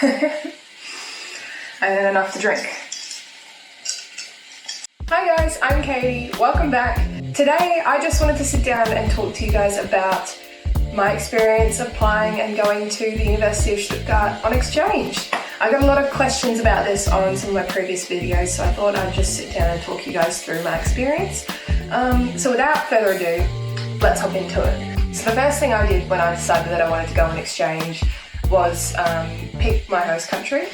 I had enough to drink. Hi guys, I'm Katie. Welcome back. Today I just wanted to sit down and talk to you guys about my experience applying and going to the University of Stuttgart on exchange. I got a lot of questions about this on some of my previous videos, so I thought I'd just sit down and talk you guys through my experience. So without further ado, let's hop into it. So the first thing I did when I decided that I wanted to go on exchange was pick my host country.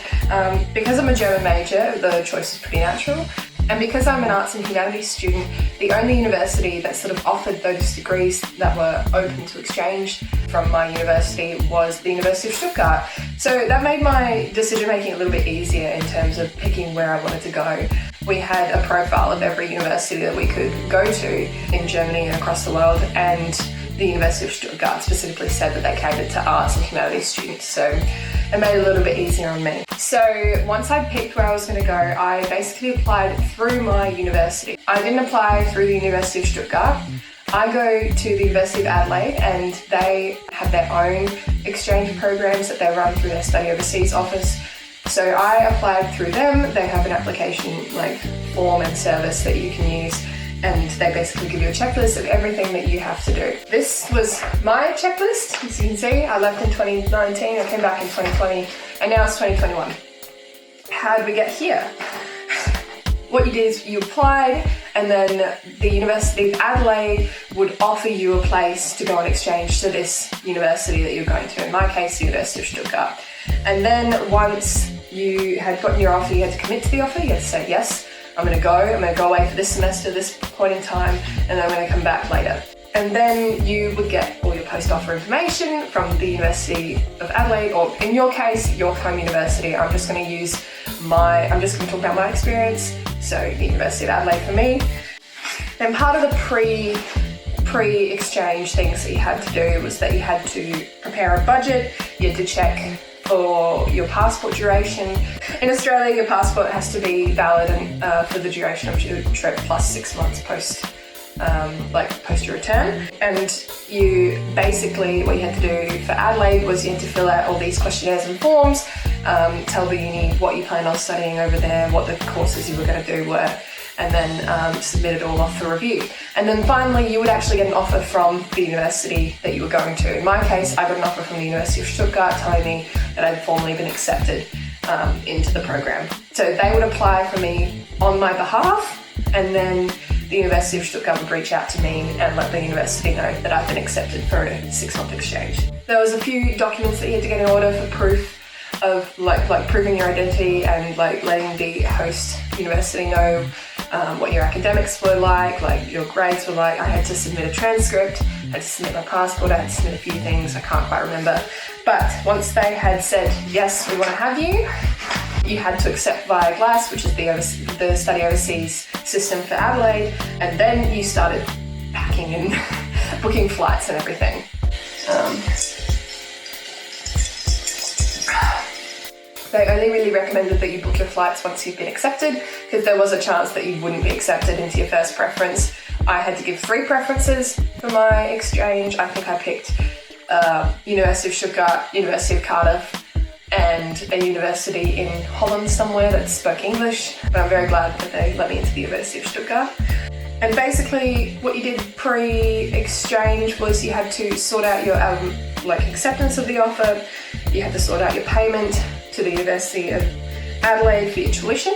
Because I'm a German major, the choice was pretty natural. And because I'm an arts and humanities student, the only university that sort of offered those degrees that were open to exchange from my university was the University of Stuttgart. So that made my decision making a little bit easier in terms of picking where I wanted to go. We had a profile of every university that we could go to in Germany and across the world, and the University of Stuttgart specifically said that they catered to arts and humanities students, so it made it a little bit easier on me. So once I picked where I was going to go, I basically applied through my university. I didn't apply through the University of Stuttgart. I go to the University of Adelaide, and they have their own exchange programs that they run through their study overseas office. So I applied through them. They have an application form and service that you can use, and they basically give you a checklist of everything that you have to do. This was my checklist. As you can see, I left in 2019, I came back in 2020, and now it's 2021. How did we get here? What you did is you applied, and then the University of Adelaide would offer you a place to go on exchange to this university that you're going to, in my case, the University of Stuttgart. And then once you had gotten your offer, you had to commit to the offer. You had to say, yes, I'm going to go away for this semester, this point in time, and then I'm going to come back later. And then you would get all your post-offer information from the University of Adelaide, or in your case, your home university. I'm just going to talk about my experience, so the University of Adelaide for me. Then part of the pre-exchange things that you had to do was that you had to prepare a budget, you had to check for your passport duration. In Australia, your passport has to be valid for the duration of your trip plus 6 months post your return. And you basically, what you had to do for Adelaide was you had to fill out all these questionnaires and forms, tell the uni what you planned on studying over there, what the courses you were going to do were, and then submit it all off for review. And then finally, you would actually get an offer from the university that you were going to. In my case, I got an offer from the University of Stuttgart telling me that I'd formally been accepted into the program. So they would apply for me on my behalf, and then the University of Stuttgart would reach out to me and let the university know that I've been accepted for a 6-month exchange. There was a few documents that you had to get in order for proof of proving your identity and letting the host university know what your academics were like your grades were like. I had to submit a transcript, I had to submit my passport, I had to submit a few things, I can't quite remember. But once they had said, yes, we want to have you, you had to accept via GLAS, which is the study overseas system for Adelaide, and then you started packing and booking flights and everything. They only really recommended that you book your flights once you've been accepted, because there was a chance that you wouldn't be accepted into your first preference. I had to give 3 preferences for my exchange. I think I picked University of Stuttgart, University of Cardiff, and a university in Holland somewhere that spoke English. But I'm very glad that they let me into the University of Stuttgart. And basically what you did pre-exchange was you had to sort out your acceptance of the offer, you had to sort out your payment to the University of Adelaide for your tuition.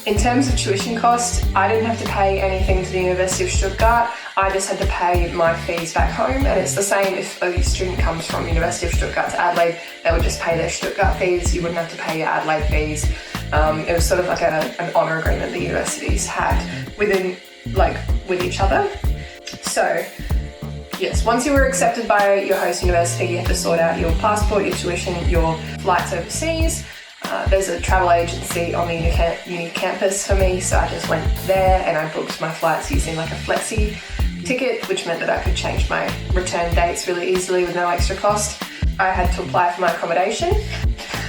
In terms of tuition costs, I didn't have to pay anything to the University of Stuttgart. I just had to pay my fees back home, and it's the same if a student comes from University of Stuttgart to Adelaide. They would just pay their Stuttgart fees, you wouldn't have to pay your Adelaide fees. It was sort of like an honour agreement the universities had with each other. So yes, once you were accepted by your host university, you had to sort out your passport, your tuition, your flights overseas. There's a travel agency on the uni campus for me, so I just went there and I booked my flights using a flexi ticket, which meant that I could change my return dates really easily with no extra cost. I had to apply for my accommodation.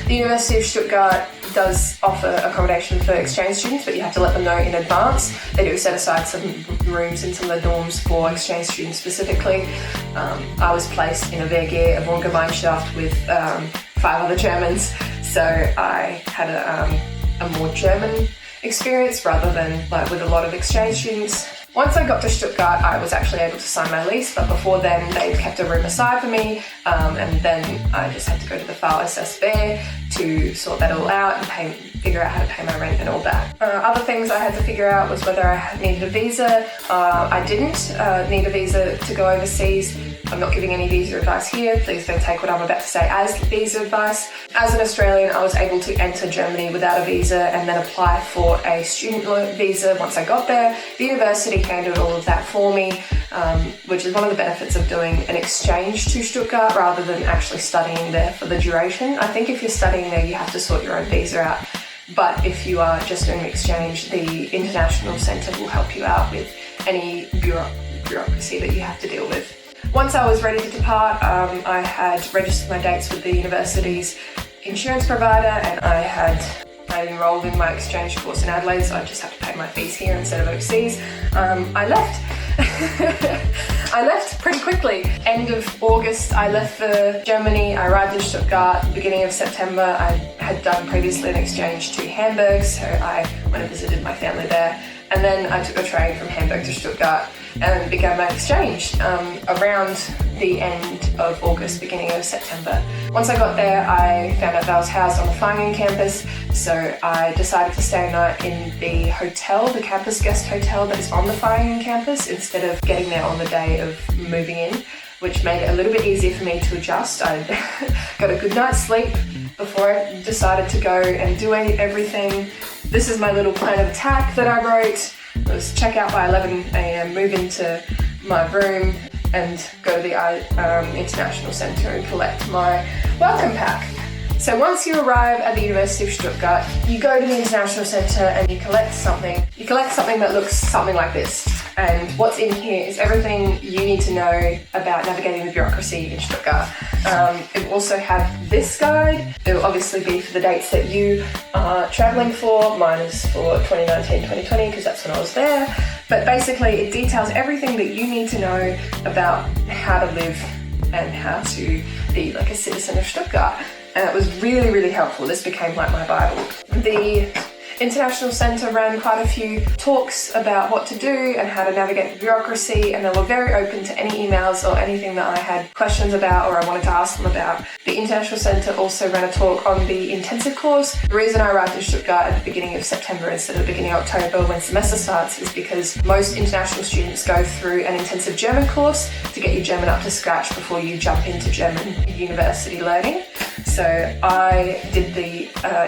The University of Stuttgart does offer accommodation for exchange students, but you have to let them know in advance. They do set aside some rooms in some of the dorms for exchange students specifically. I was placed in a WG, a Wohngemeinschaft, with 5 other Germans, So I had a more German experience rather than like with a lot of exchange students. Once I got to Stuttgart, I was actually able to sign my lease, but before then they'd kept a room aside for me, and then I just had to go to the File-SSB to sort that all out and figure out how to pay my rent and all that. Other things I had to figure out was whether I needed a visa. I didn't need a visa to go overseas. I'm not giving any visa advice here. Please don't take what I'm about to say as visa advice. As an Australian, I was able to enter Germany without a visa and then apply for a student loan visa once I got there. The university handled all of that for me, which is one of the benefits of doing an exchange to Stuttgart rather than actually studying there for the duration. I think if you're studying there, you have to sort your own visa out. But if you are just doing an exchange, the International Centre will help you out with any bureaucracy that you have to deal with. Once I was ready to depart, I had registered my dates with the university's insurance provider, and I enrolled in my exchange course in Adelaide, so I just have to pay my fees here instead of overseas. I left. I left pretty quickly. End of August, I left for Germany. I arrived in Stuttgart. Beginning of September, I had done previously an exchange to Hamburg, so I went and visited my family there. And then I took a train from Hamburg to Stuttgart and began my exchange around the end of August, beginning of September. Once I got there, I found out that I was housed on the Feigen campus, so I decided to stay a night in the hotel, the campus guest hotel that is on the Feigen campus, instead of getting there on the day of moving in, which made it a little bit easier for me to adjust. I got a good night's sleep before I decided to go and do everything. This is my little plan of attack that I wrote. It was check out by 11 a.m, move into my room and go to the International Centre and collect my welcome pack. So once you arrive at the University of Stuttgart, you go to the International Centre and you collect something. You collect something that looks something like this. And what's in here is everything you need to know about navigating the bureaucracy in Stuttgart. It will also have this guide. It will obviously be for the dates that you are travelling for. Mine is for 2019-2020 because that's when I was there. But basically it details everything that you need to know about how to live and how to be like a citizen of Stuttgart. And it was really, really helpful. This became like my Bible. The International Centre ran quite a few talks about what to do and how to navigate the bureaucracy, and they were very open to any emails or anything that I had questions about or I wanted to ask them about. The International Centre also ran a talk on the Intensivkurs. The reason I arrived in Stuttgart at the beginning of September instead of the beginning of October when semester starts is because most international students go through an intensive German course to get your German up to scratch before you jump into German university learning. So I did the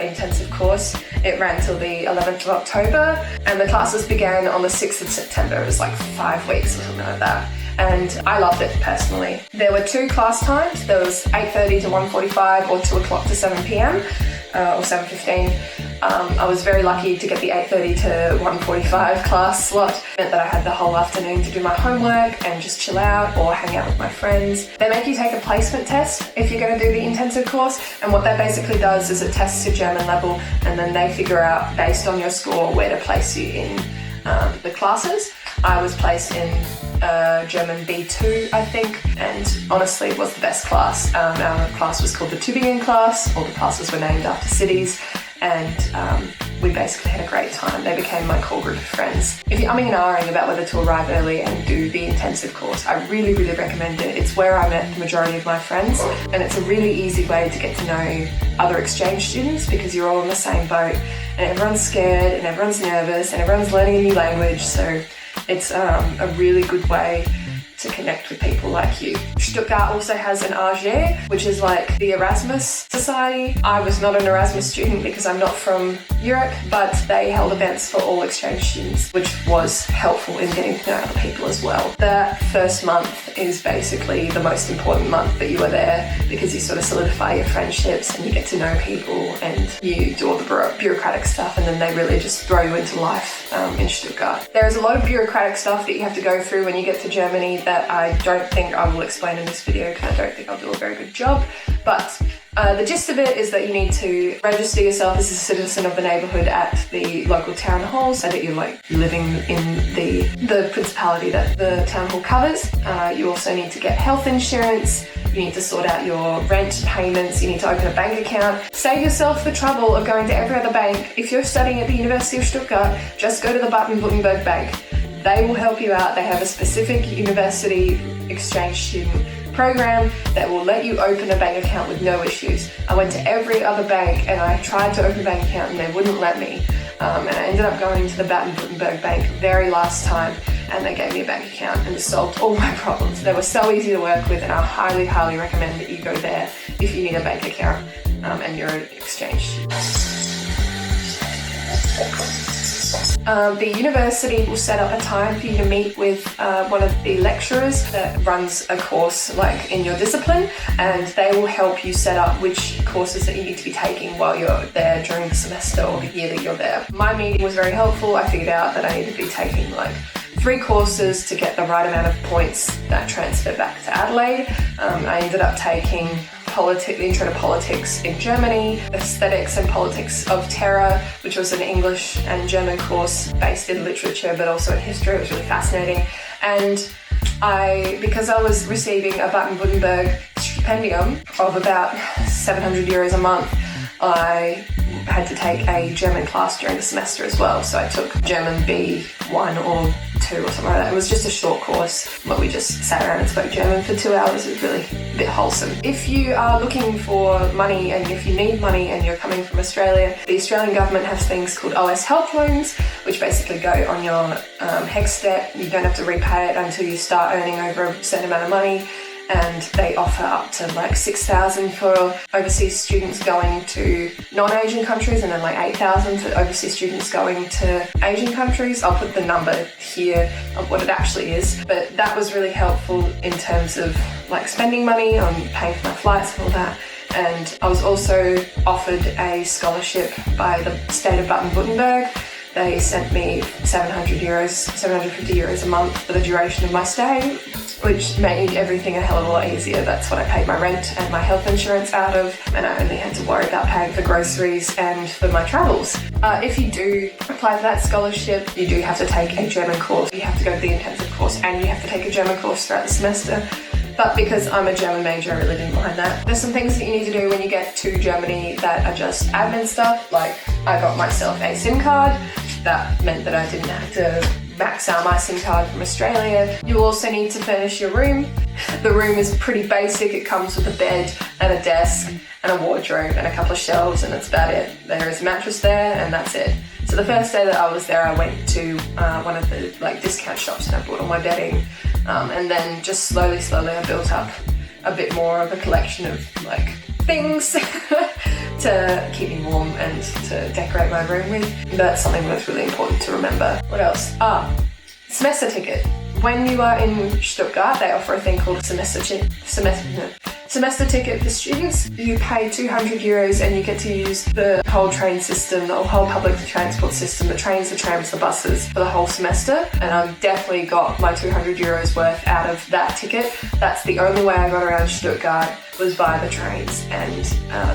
intensive course. It ran till the 11th of October and the classes began on the 6th of September. It was like 5 weeks or something like that. And I loved it personally. There were 2 class times. There was 8:30 to 1:45 or 2 o'clock to 7 p.m. Or 7:15. I was very lucky to get the 8:30 to 1:45 class slot. It meant that I had the whole afternoon to do my homework and just chill out or hang out with my friends. They make you take a placement test if you're going to do the intensive course, and what that basically does is it tests your German level and then they figure out based on your score where to place you in the classes. I was placed in German B2, I think, and honestly it was the best class. Our class was called the Tübingen class. All the classes were named after cities, and we basically had a great time. They became my core group of friends. If you're umming and ahhing about whether to arrive early and do the intensive course, I really, really recommend it. It's where I met the majority of my friends, and it's a really easy way to get to know other exchange students because you're all in the same boat and everyone's scared and everyone's nervous and everyone's learning a new language, so it's a really good way to connect with people like you. Stuttgart also has an AG, which is like the Erasmus Society. I was not an Erasmus student because I'm not from Europe, but they held events for all exchange students, which was helpful in getting to know other people as well. The first month is basically the most important month that you are there because you sort of solidify your friendships and you get to know people and you do all the bureaucratic stuff, and then they really just throw you into life in Stuttgart. There is a lot of bureaucratic stuff that you have to go through when you get to Germany that I don't think I will explain in this video because I don't think I'll do a very good job, but The gist of it is that you need to register yourself as a citizen of the neighbourhood at the local town hall so that you're living in the principality that the town hall covers. You also need to get health insurance. You need to sort out your rent payments. You need to open a bank account. Save yourself the trouble of going to every other bank. If you're studying at the University of Stuttgart, just go to the Baden-Württemberg bank. They will help you out. They have a specific university exchange student program that will let you open a bank account with no issues. I went to every other bank and I tried to open a bank account and they wouldn't let me. And I ended up going to the Baden-Württemberg bank very last time and they gave me a bank account and it solved all my problems. They were so easy to work with and I highly, highly recommend that you go there if you need a bank account and you're an exchange student. The university will set up a time for you to meet with one of the lecturers that runs a course in your discipline, and they will help you set up which courses that you need to be taking while you're there during the semester or the year that you're there. My meeting was very helpful. I figured out that I needed to be taking 3 courses to get the right amount of points that transfer back to Adelaide. I ended up taking the Intro to Politics in Germany, Aesthetics and Politics of Terror, which was an English and German course based in literature but also in history. It was really fascinating. And because I was receiving a Baden-Württemberg stipendium of about 700 euros a month, I had to take a German class during the semester as well. So I took German B1 or 2 or something like that. It was just a short course where we just sat around and spoke German for 2 hours. It was really a bit wholesome. If you are looking for money and if you need money and you're coming from Australia, the Australian government has things called OS help loans, which basically go on your HECS debt. You don't have to repay it until you start earning over a certain amount of money. And they offer up to 6,000 for overseas students going to non-Asian countries and then 8,000 for overseas students going to Asian countries. I'll put the number here of what it actually is, but that was really helpful in terms of spending money on paying for my flights and all that. And I was also offered a scholarship by the state of Baden-Württemberg. They sent me 750 euros a month for the duration of my stay, which made everything a hell of a lot easier. That's what I paid my rent and my health insurance out of, and I only had to worry about paying for groceries and for my travels. If you do apply for that scholarship, you do have to take a German course. You have to go to the intensive course and you have to take a German course throughout the semester. But because I'm a German major, I really didn't mind that. There's some things that you need to do when you get to Germany that are just admin stuff. I got myself a SIM card. That meant that I didn't have to max out my SIM card from Australia. You also need to furnish your room. The room is pretty basic. It comes with a bed and a desk and a wardrobe and a couple of shelves, and that's about it. There is a mattress there and that's it. So the first day that I was there, I went to one of the discount shops and I bought all my bedding. And then just slowly I built up a bit more of a collection of things to keep me warm and to decorate my room with. That's something that's really important to remember. What else? Semester ticket. When you are in Stuttgart, they offer a thing called semester ticket for students. You pay 200 euros and you get to use the whole train system, the whole public transport system, the trains, the trams, the buses for the whole semester. And I've definitely got my 200 euros worth out of that ticket. That's the only way I got around Stuttgart, was by the trains and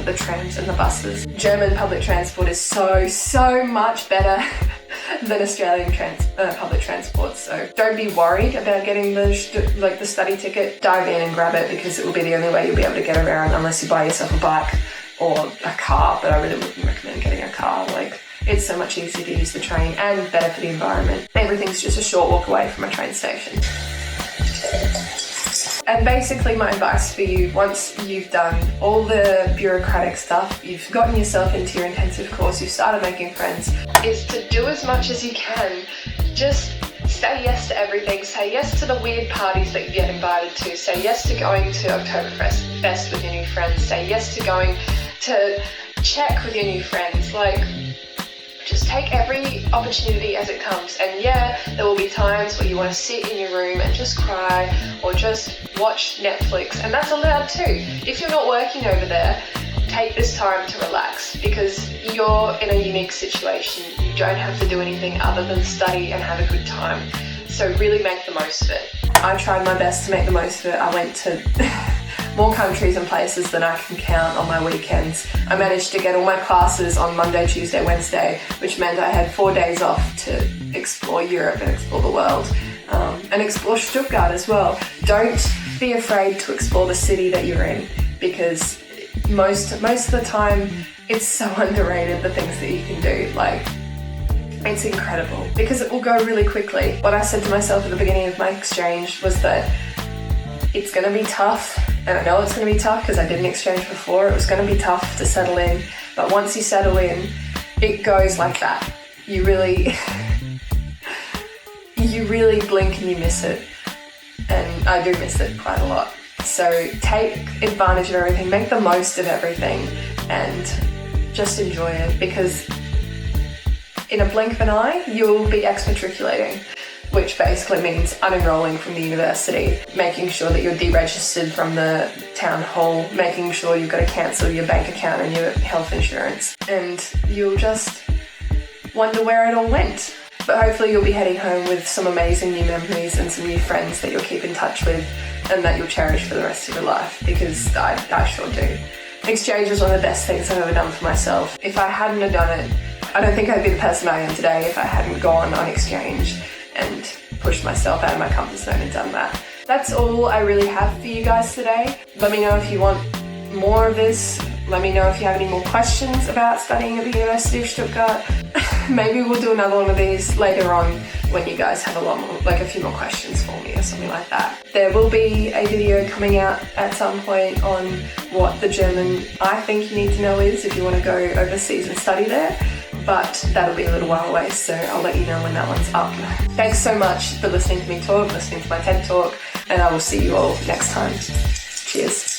the trams and the buses. German public transport is so much better than Australian public transport. So don't be worried about getting the study ticket. Dive in and grab it because it will be the only way you'll be able to get around unless you buy yourself a bike or a car. But I really wouldn't recommend getting a car. It's so much easier to use the train and better for the environment. Everything's just a short walk away from a train station. And basically my advice for you, once you've done all the bureaucratic stuff, you've gotten yourself into your intensive course, you've started making friends, is to do as much as you can. Just say yes to everything. Say yes to the weird parties that you get invited to. Say yes to going to Oktoberfest with your new friends. Say yes to going to Czech with your new friends. Just take every opportunity as it comes. And yeah, there will be times where you want to sit in your room and just cry or just watch Netflix, and that's allowed too. If you're not working over there, take this time to relax because you're in a unique situation. You don't have to do anything other than study and have a good time. So really make the most of it. I tried my best to make the most of it. I more countries and places than I can count on my weekends. I managed to get all my classes on Monday, Tuesday, Wednesday, which meant I had 4 days off to explore Europe and explore the world, and explore Stuttgart as well. Don't be afraid to explore the city that you're in, because most of the time it's so underrated, the things that you can do. Like, it's incredible because it will go really quickly. What I said to myself at the beginning of my exchange was that it's going to be tough, and I know it's going to be tough because I did an exchange before. It was going to be tough to settle in, but once you settle in, it goes like that. You really blink and you miss it, and I do miss it quite a lot. So take advantage of everything, make the most of everything, and just enjoy it, because in a blink of an eye, you'll be exmatriculating, which basically means unenrolling from the university, making sure that you're deregistered from the town hall, making sure you've got to cancel your bank account and your health insurance, and you'll just wonder where it all went. But hopefully you'll be heading home with some amazing new memories and some new friends that you'll keep in touch with and that you'll cherish for the rest of your life, because I sure do. Exchange was one of the best things I've ever done for myself. If I hadn't have done it, I don't think I'd be the person I am today if I hadn't gone on exchange and pushed myself out of my comfort zone and done that. That's all I really have for you guys today. Let me know if you want more of this. Let me know if you have any more questions about studying at the University of Stuttgart. Maybe we'll do another one of these later on when you guys have a lot more, like a few more questions for me or something like that. There will be a video coming out at some point on what the German I think you need to know is if you want to go overseas and study there, but that'll be a little while away, so I'll let you know when that one's up. Thanks so much for listening to me talk, listening to my TED Talk, and I will see you all next time. Cheers.